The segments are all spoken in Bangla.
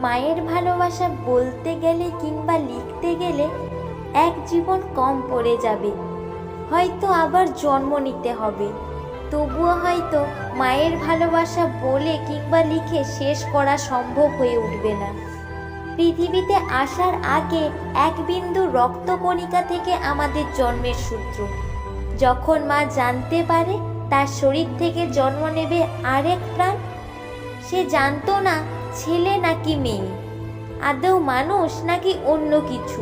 মায়ের ভালোবাসা বলতে গেলে কিংবা লিখতে গেলে এক জীবন কম পড়ে যাবে, হয়তো আবার জন্ম নিতে হবে। তবুও হয়তো মায়ের ভালোবাসা বলে কিংবা লিখে শেষ করা সম্ভব হয়ে উঠবে না। পৃথিবীতে আসার আগে এক বিন্দু রক্তকণিকা থেকে আমাদের জন্মের সূত্র। যখন মা জানতে পারে তার শরীর থেকে জন্ম নেবে আরেক প্রাণ, সে জানতো না ছেলে নাকি মেয়ে, আদৌ মানুষ নাকি অন্য কিছু।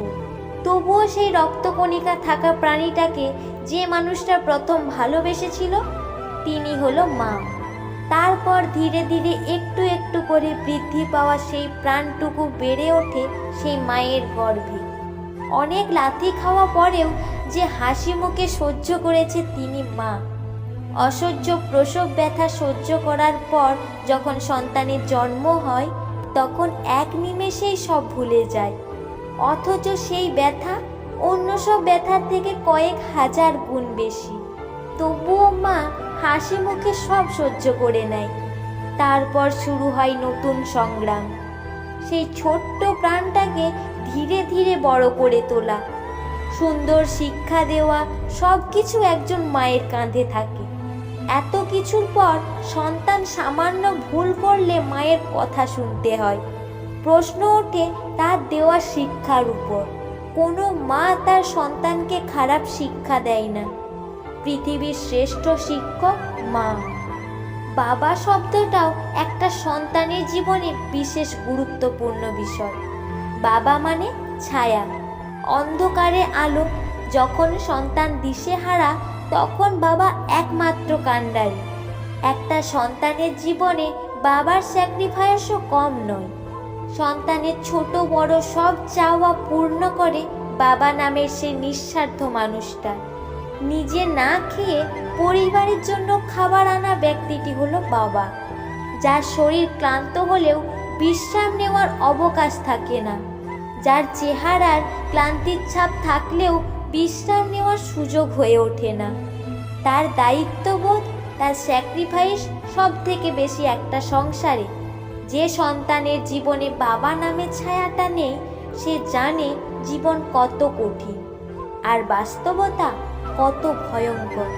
তবুও সেই রক্তকণিকা থাকা প্রাণীটাকে যে মানুষটা প্রথম ভালোবেসেছিল তিনি হলো মা। তারপর ধীরে ধীরে একটু একটু করে বৃদ্ধি পাওয়া সেই প্রাণটুকু বেড়ে ওঠে সেই মায়ের গর্ভে। অনেক লাথি খাওয়া পরেও যে হাসি মুখে সহ্য করেছে তিনি মা। অসহ্য প্রসব ব্যথা সহ্য করার পর যখন সন্তানের জন্ম হয় তখন এক নিমেষেই সব ভুলে যায়, অথচ সেই ব্যথা অন্য সব ব্যথার থেকে কয়েক হাজার গুণ বেশি। তবুও মা হাসি মুখে সব সহ্য করে নেয়। তারপর শুরু হয় নতুন সংগ্রাম, সেই ছোট্ট প্রাণটাকে ধীরে ধীরে বড় করে তোলা, সুন্দর শিক্ষা দেওয়া, সব কিছু একজন মায়ের কাঁধে থাকে। এত কিছুর পর সন্তান সামান্য ভুল করলে মায়ের কথা শুনতে হয়। প্রশ্ন ওঠে তার দেওয়া শিক্ষার উপর। কোনো মা তার সন্তানকে খারাপ শিক্ষা দেয় না। পৃথিবীর শ্রেষ্ঠ শিক্ষক মা। বাবা শব্দটাও একটা সন্তানের জীবনে বিশেষ গুরুত্বপূর্ণ বিষয়। বাবা মানে ছায়া, অন্ধকারে আলো। যখন সন্তান দিশেহারা তখন বাবা একমাত্র কাণ্ডারি। একটা সন্তানের জীবনে বাবার স্যাক্রিফাইসও কম নয়। সন্তানের ছোট বড় সব চাওয়া পূর্ণ করে বাবা নামের সেই নিঃস্বার্থ মানুষটা। নিজে না খেয়ে পরিবারের জন্য খাবার আনা ব্যক্তিটি হলো বাবা, যার শরীর ক্লান্ত হলেও বিশ্রাম নেওয়ার অবকাশ থাকে না, যার চেহারার ক্লান্তির ছাপ থাকলেও বিশ্রাম নেওয়ার সুযোগ হয়ে ওঠে না। তার দায়িত্ববোধ, তার স্যাক্রিফাইস সব থেকে বেশি একটা সংসারে। যে সন্তানের জীবনে বাবা নামে ছায়াটা নেই সে জানে জীবন কত কঠিন আর বাস্তবতা কত ভয়ঙ্কর।